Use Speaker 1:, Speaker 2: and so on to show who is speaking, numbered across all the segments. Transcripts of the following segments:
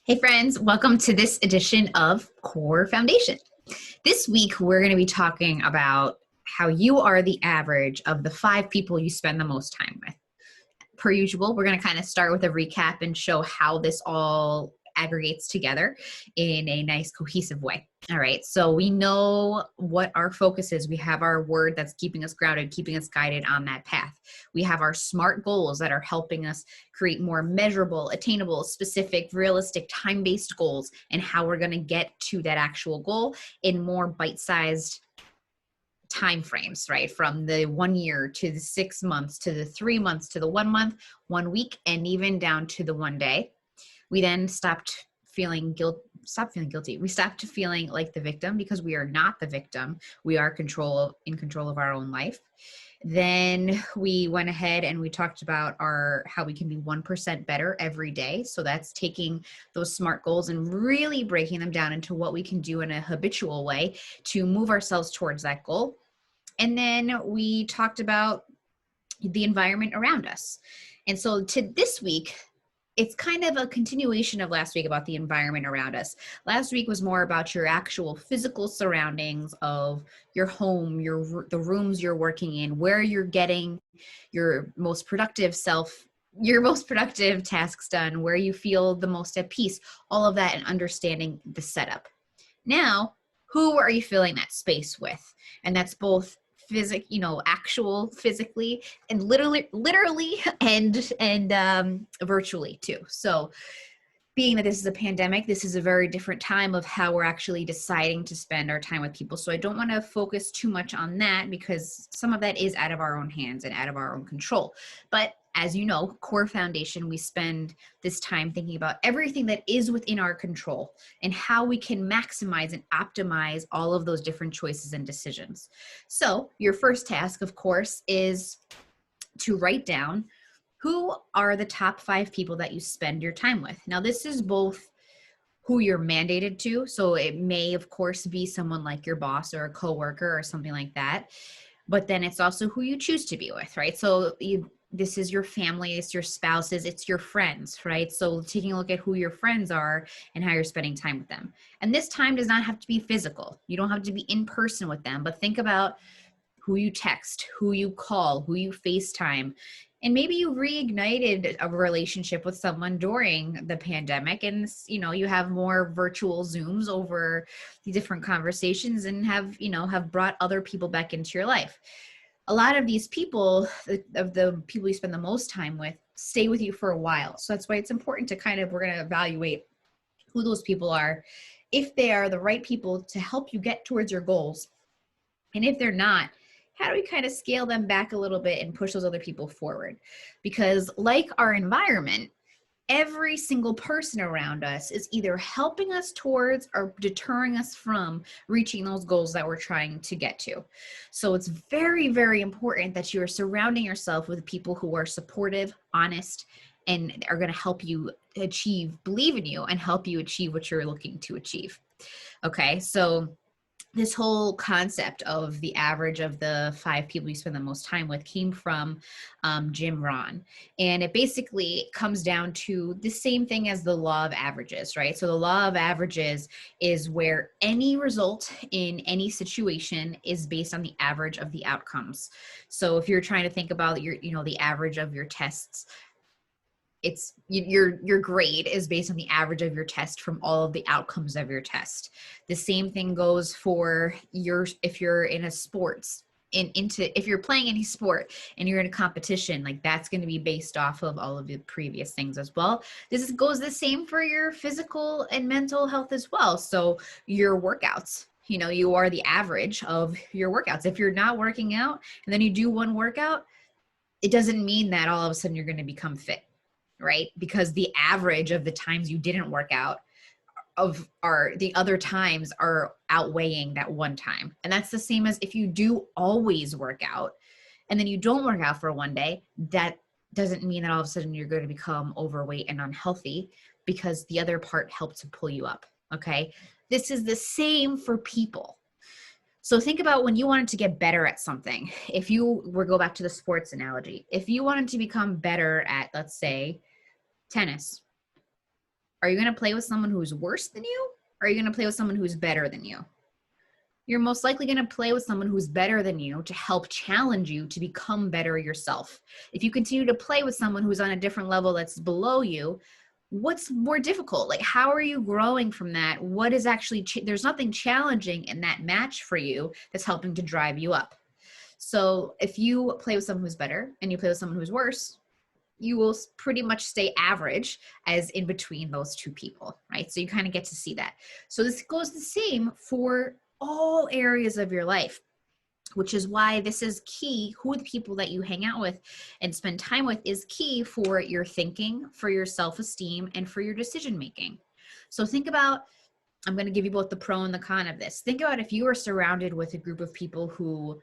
Speaker 1: Hey friends, welcome to this edition of Core Foundation. This week we're going to be talking about how you are the average of the 5 people you spend the most time with. Per usual, we're going to kind of start with a recap and show how this all aggregates together in a nice cohesive way. All right, so we know what our focus is. We have our word that's keeping us grounded, keeping us guided on that path. We have our SMART goals that are helping us create more measurable, attainable, specific, realistic, time-based goals, and how we're going to get to that actual goal in more bite-sized time frames, right? From the 1 year to the 6 months to the 3 months to the 1 month, 1 week, and even down to the 1 day. We then stopped feeling guilty. We stopped feeling like the victim because we are not the victim. We are in control of our own life. Then we went ahead and we talked about how we can be 1% better every day. So that's taking those SMART goals and really breaking them down into what we can do in a habitual way to move ourselves towards that goal. And then we talked about the environment around us. And so to this week, it's kind of a continuation of last week about the environment around us. Last week was more about your actual physical surroundings of your home, the rooms you're working in, where you're getting your most productive tasks done, where you feel the most at peace, all of that, and understanding the setup. Now, who are you filling that space with? And that's both actual physically and literally and virtually too. So being that this is a pandemic, this is a very different time of how we're actually deciding to spend our time with people. So I don't want to focus too much on that because some of that is out of our own hands and out of our own control. But as you know, Core Foundation, we spend this time thinking about everything that is within our control and how we can maximize and optimize all of those different choices and decisions. So your first task, of course, is to write down who are the top 5 people that you spend your time with. Now, this is both who you're mandated to. So it may, of course, be someone like your boss or a coworker or something like that. But then it's also who you choose to be with, right? So this is your family, it's your spouses, it's your friends, right? So taking a look at who your friends are and how you're spending time with them. And this time does not have to be physical. You don't have to be in person with them, but think about who you text, who you call, who you FaceTime. And maybe you reignited a relationship with someone during the pandemic and you have more virtual Zooms over the different conversations and have brought other people back into your life. A lot of these people, of the people you spend the most time with, stay with you for a while. So that's why it's important to we're going to evaluate who those people are, if they are the right people to help you get towards your goals. And if they're not, how do we kind of scale them back a little bit and push those other people forward? Because like our environment, every single person around us is either helping us towards or deterring us from reaching those goals that we're trying to get to. So it's very, very important that you are surrounding yourself with people who are supportive, honest, and are going to help you believe in you and help you achieve what you're looking to achieve. Okay, so this whole concept of the average of the 5 people you spend the most time with came from Jim Rohn. And it basically comes down to the same thing as the law of averages, right? So the law of averages is where any result in any situation is based on the average of the outcomes. So if you're trying to think about the average of your tests, it's your grade is based on the average of your test from all of the outcomes of your test. The same thing goes for if you're in a sports if you're playing any sport and you're in a competition, like that's going to be based off of all of the previous things as well. This goes the same for your physical and mental health as well. So your workouts, you are the average of your workouts. If you're not working out and then you do one workout, it doesn't mean that all of a sudden you're going to become fit. Right? Because the average of the times you didn't work out the other times are outweighing that one time. And that's the same as if you do always work out and then you don't work out for one day, that doesn't mean that all of a sudden you're going to become overweight and unhealthy because the other part helped to pull you up. Okay. This is the same for people. So think about when you wanted to get better at something. If you go back to the sports analogy, if you wanted to become better at, let's say, tennis, Are you going to play with someone who's worse than you? Or are you going to play with someone who's better than you? You're most likely going to play with someone who's better than you to help challenge you to become better yourself. If you continue to play with someone who's on a different level that's below you, what's more difficult? Like, how are you growing from that? What is actually, there's nothing challenging in that match for you that's helping to drive you up. So if you play with someone who's better and you play with someone who's worse, you will pretty much stay average as in between those two people, right? So you kind of get to see that. So this goes the same for all areas of your life, which is why this is key. Who the people that you hang out with and spend time with is key for your thinking, for your self-esteem, and for your decision making. So think about, I'm going to give you both the pro and the con of this. Think about if you are surrounded with a group of people who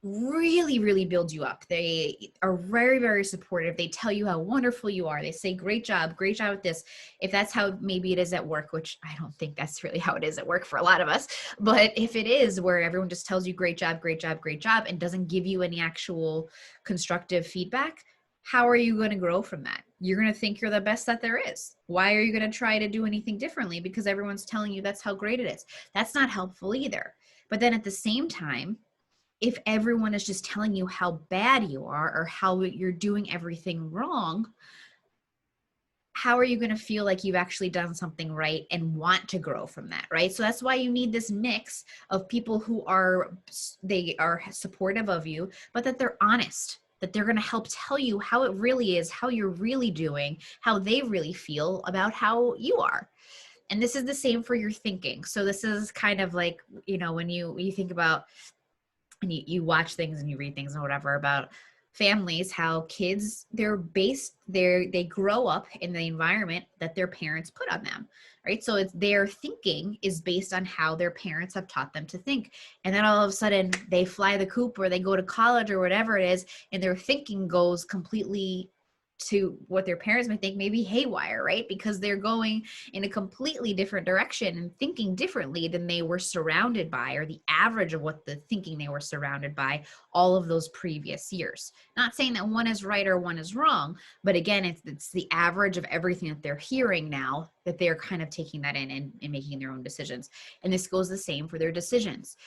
Speaker 1: really, really build you up. They are very, very supportive. They tell you how wonderful you are. They say, great job with this. If that's how maybe it is at work, which I don't think that's really how it is at work for a lot of us. But if it is where everyone just tells you great job, and doesn't give you any actual constructive feedback, how are you going to grow from that? You're going to think you're the best that there is. Why are you going to try to do anything differently? Because everyone's telling you that's how great it is. That's not helpful either. But then at the same time, if everyone is just telling you how bad you are or how you're doing everything wrong, how are you going to feel like you've actually done something right and want to grow from that, right? So that's why you need this mix of people who they are supportive of you, but that they're honest, that they're going to help tell you how it really is, how you're really doing, how they really feel about how you are. And this is the same for your thinking. So this is kind of like, when you think about, and you watch things and you read things and whatever about families, how kids, they grow up in the environment that their parents put on them, right? So it's their thinking is based on how their parents have taught them to think. And then all of a sudden they fly the coop or they go to college or whatever it is, and their thinking goes completely to what their parents might think, maybe haywire, right? Because they're going in a completely different direction and thinking differently than they were surrounded by, or the average of what the thinking they were surrounded by all of those previous years. Not saying that one is right or one is wrong, but again, it's the average of everything that they're hearing now that they're kind of taking that in and making their own decisions. And this goes the same for their decisions.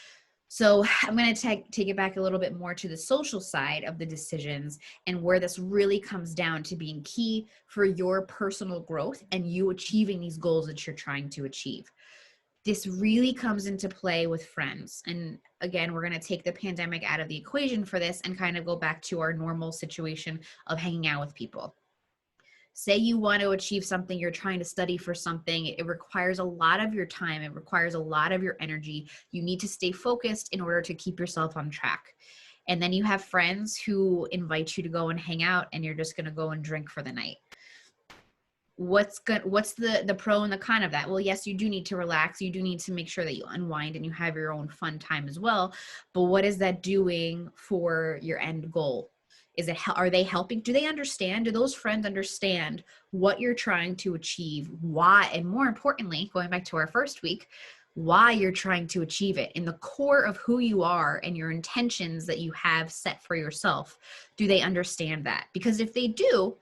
Speaker 1: So I'm going to take it back a little bit more to the social side of the decisions, and where this really comes down to being key for your personal growth and you achieving these goals that you're trying to achieve. This really comes into play with friends. And again, we're going to take the pandemic out of the equation for this and kind of go back to our normal situation of hanging out with people. Say you want to achieve something, you're trying to study for something, it requires a lot of your time, it requires a lot of your energy. You need to stay focused in order to keep yourself on track. And then you have friends who invite you to go and hang out, and you're just going to go and drink for the night. What's the pro and the con of that? Well, yes, you do need to relax. You do need to make sure that you unwind and you have your own fun time as well. But what is that doing for your end goal? Are they helping? Do they understand? Do those friends understand what you're trying to achieve? Why? And more importantly, going back to our first week, why you're trying to achieve it in the core of who you are and your intentions that you have set for yourself. Do they understand that? Because if they do,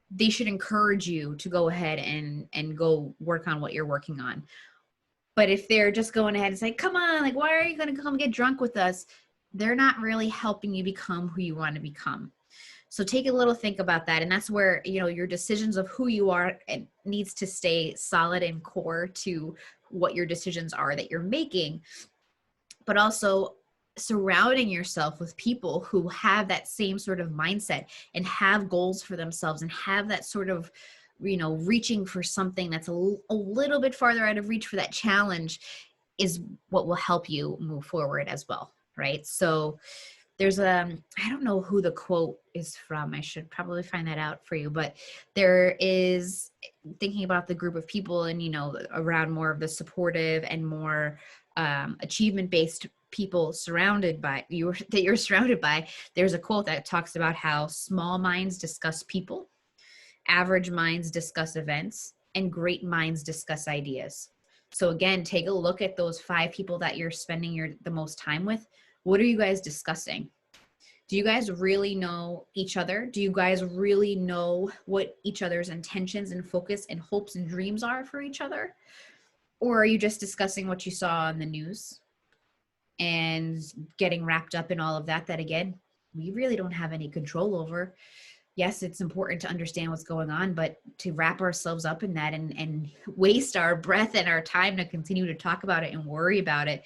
Speaker 1: they should encourage you to go ahead and go work on what you're working on. But if they're just going ahead and say, come on, like, why are you going to come get drunk with us? They're not really helping you become who you want to become. So take a little think about that. And that's where, your decisions of who you are, it needs to stay solid and core to what your decisions are that you're making, but also surrounding yourself with people who have that same sort of mindset and have goals for themselves and have that sort of, reaching for something that's a little bit farther out of reach for that challenge is what will help you move forward as well. Right. So there's I don't know who the quote is from. I should probably find that out for you, but there is, thinking about the group of people and, around more of the supportive and more achievement-based people that you're surrounded by. There's a quote that talks about how small minds discuss people, average minds discuss events, and great minds discuss ideas. So again, take a look at those 5 people that you're spending the most time with. What are you guys discussing? Do you guys really know each other? Do you guys really know what each other's intentions and focus and hopes and dreams are for each other? Or are you just discussing what you saw on the news and getting wrapped up in all of that, that again, we really don't have any control over? Yes, it's important to understand what's going on, but to wrap ourselves up in that and waste our breath and our time to continue to talk about it and worry about it,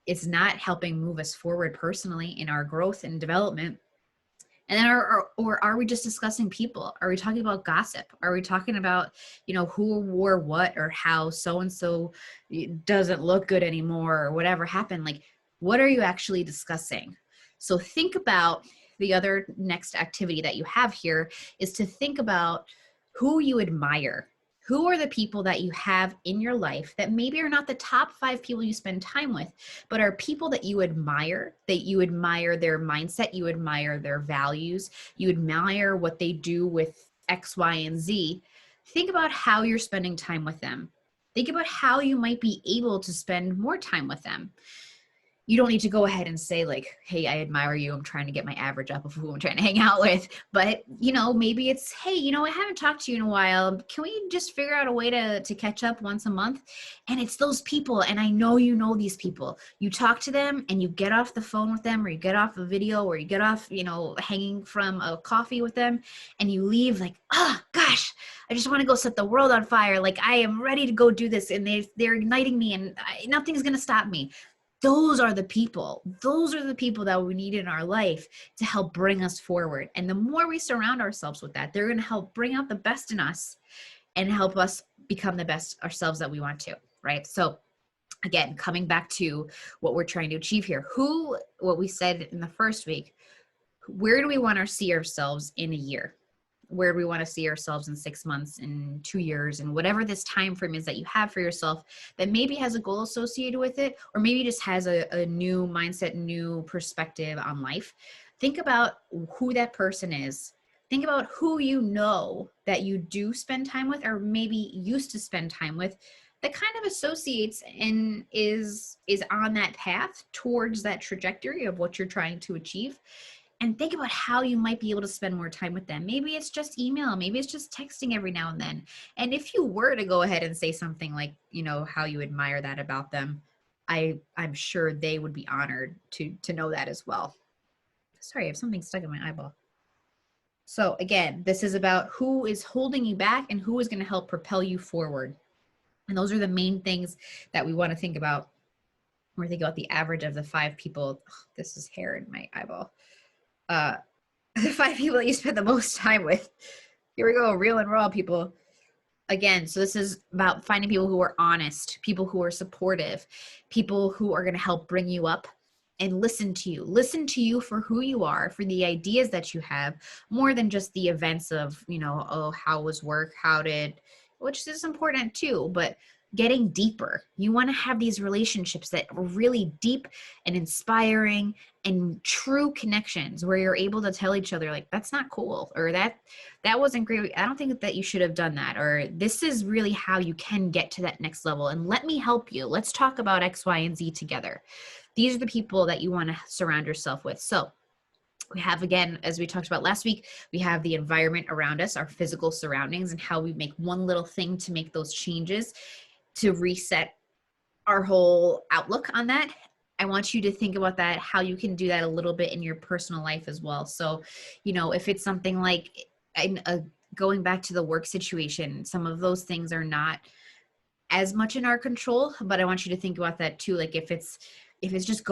Speaker 1: it's not helping move us forward personally in our growth and development. And then or are we just discussing people? Are we talking about gossip? Are we talking about, who wore what or how so-and-so doesn't look good anymore or whatever happened? Like, what are you actually discussing? So think about the other next activity that you have here is to think about who you admire. Who are the people that you have in your life that maybe are not the top 5 people you spend time with, but are people that you admire their mindset, you admire their values, you admire what they do with X, Y, and Z. Think about how you're spending time with them. Think about how you might be able to spend more time with them. You don't need to go ahead and say like, hey, I admire you. I'm trying to get my average up of who I'm trying to hang out with. But, maybe it's, hey, I haven't talked to you in a while. Can we just figure out a way to catch up once a month? And it's those people. And I know these people. You talk to them and you get off the phone with them, or you get off a video, or you get off, hanging from a coffee with them, and you leave like, oh, gosh, I just want to go set the world on fire. Like, I am ready to go do this. And they're igniting me, and nothing's going to stop me. Those are the people that we need in our life to help bring us forward. And the more we surround ourselves with that, they're going to help bring out the best in us and help us become the best ourselves that we want to, right? So again, coming back to what we're trying to achieve here, what we said in the first week, where do we want to see ourselves in a year? Where do we want to see ourselves in 6 months, in 2 years, and whatever this time frame is that you have for yourself that maybe has a goal associated with it, or maybe just has a new mindset, new perspective on life. Think about who that person is. Think about who that you do spend time with, or maybe used to spend time with, that kind of associates and is on that path towards that trajectory of what you're trying to achieve. And think about how you might be able to spend more time with them. Maybe it's just email. Maybe it's just texting every now and then. And if you were to go ahead and say something like, how you admire that about them, I'm sure they would be honored to know that as well. Sorry, I have something stuck in my eyeball. So again, this is about who is holding you back and who is going to help propel you forward. And those are the main things that we want to think about. We're thinking about the average of the 5 people. Oh, this is hair in my eyeball. The 5 people that you spend the most time with. Here we go, real and raw people. Again, so this is about finding people who are honest, people who are supportive, people who are going to help bring you up and listen to you for who you are, for the ideas that you have, more than just the events of, how was work, which is important too, but getting deeper. You want to have these relationships that are really deep and inspiring and true connections where you're able to tell each other like, that's not cool, or that wasn't great. I don't think that you should have done that, or this is really how you can get to that next level. And let me help you. Let's talk about X, Y, and Z together. These are the people that you want to surround yourself with. So we have, again, as we talked about last week, we have the environment around us, our physical surroundings, and how we make one little thing to make those changes to reset our whole outlook on that. I want you to think about that, how you can do that a little bit in your personal life as well. So, if it's something like going back to the work situation, some of those things are not as much in our control, but I want you to think about that too. Like if it's just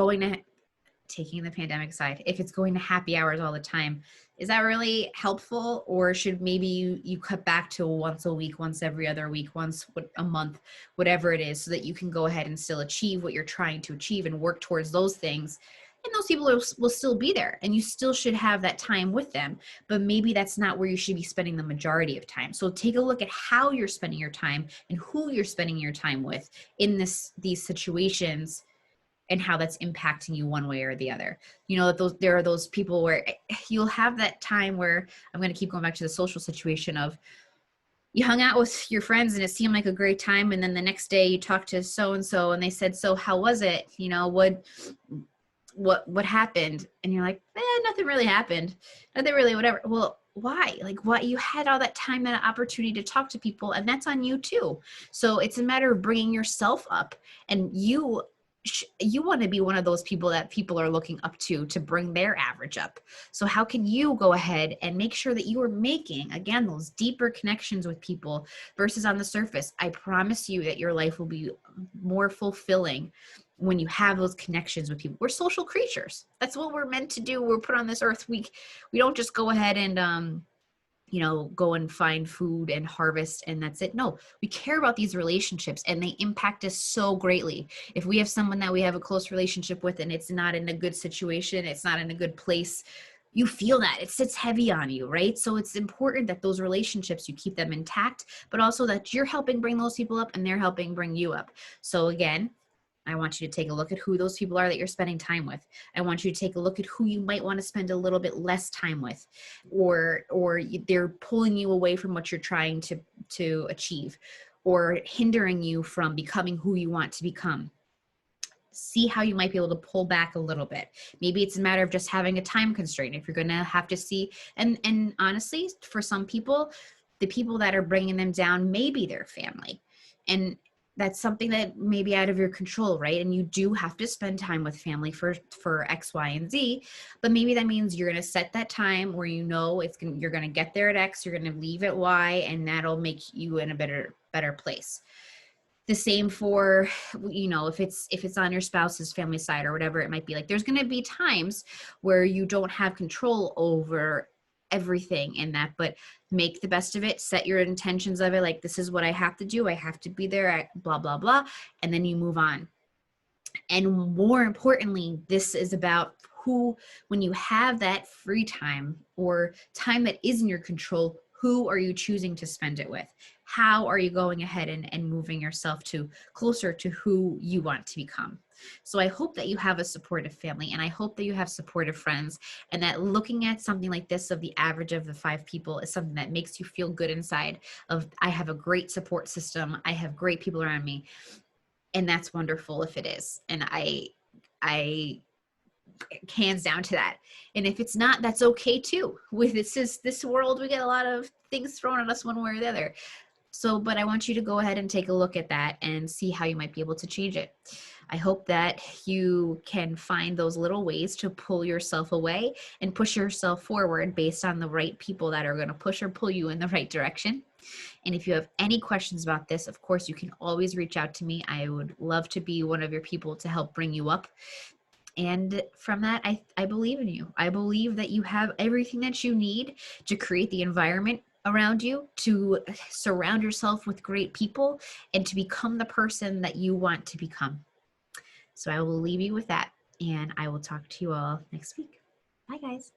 Speaker 1: taking the pandemic aside, if it's going to happy hours all the time, is that really helpful? Or should maybe you cut back to once a week, once every other week, once a month, whatever it is, so that you can go ahead and still achieve what you're trying to achieve and work towards those things. And those people will still be there, and you still should have that time with them, but maybe that's not where you should be spending the majority of time. So take a look at how you're spending your time and who you're spending your time with in these situations, and how that's impacting you one way or the other. There are those people where you'll have that time where, I'm going to keep going back to the social situation of, you hung out with your friends and it seemed like a great time, and then the next day you talked to so-and-so and they said, so how was it? what happened? And you're like, nothing really happened. Nothing really, whatever. Well, why? Like, why? You had all that time, that opportunity to talk to people, and that's on you too. So it's a matter of bringing yourself up, and you want to be one of those people that people are looking up to bring their average up. So how can you go ahead and make sure that you are making, again, those deeper connections with people versus on the surface? I promise you that your life will be more fulfilling when you have those connections with people. We're social creatures. That's what we're meant to do. We're put on this earth. We don't just go ahead and go and find food and harvest and that's it. No, we care about these relationships and they impact us so greatly. If we have someone that we have a close relationship with and it's not in a good situation, it's not in a good place, you feel that it sits heavy on you, right? So it's important that those relationships, you keep them intact, but also that you're helping bring those people up and they're helping bring you up. So again, I want you to take a look at who those people are that you're spending time with. I want you to take a look at who you might want to spend a little bit less time with, or they're pulling you away from what you're trying to achieve, or hindering you from becoming who you want to become. See how you might be able to pull back a little bit. Maybe it's a matter of just having a time constraint. If you're going to have to see, and honestly, for some people, the people that are bringing them down may be their family. And that's something that may be out of your control, right? And you do have to spend time with family for X, Y, and Z. But maybe that means you're going to set that time where you're going to get there at X, you're going to leave at Y, and that'll make you in a better place. The same for, if it's on your spouse's family side or whatever it might be. Like, there's going to be times where you don't have control over everything in that, but make the best of it. Set your intentions of it, like, this is what I have to do, I have to be there at blah blah blah, and then you move on. And more importantly, this is about when you have that free time or time that is in your control, who are you choosing to spend it with? How are you going ahead and moving yourself closer to who you want to become? So I hope that you have a supportive family, and I hope that you have supportive friends, and that looking at something like this of the average of the 5 people is something that makes you feel good inside of, I have a great support system, I have great people around me. And that's wonderful if it is. And I hands down to that. And if it's not, that's okay too. With this world, we get a lot of things thrown at us one way or the other. So, but I want you to go ahead and take a look at that and see how you might be able to change it. I hope that you can find those little ways to pull yourself away and push yourself forward based on the right people that are going to push or pull you in the right direction. And if you have any questions about this, of course, you can always reach out to me. I would love to be one of your people to help bring you up. And from that, I believe in you. I believe that you have everything that you need to create the environment around you, to surround yourself with great people, and to become the person that you want to become. So I will leave you with that, and I will talk to you all next week. Bye, guys.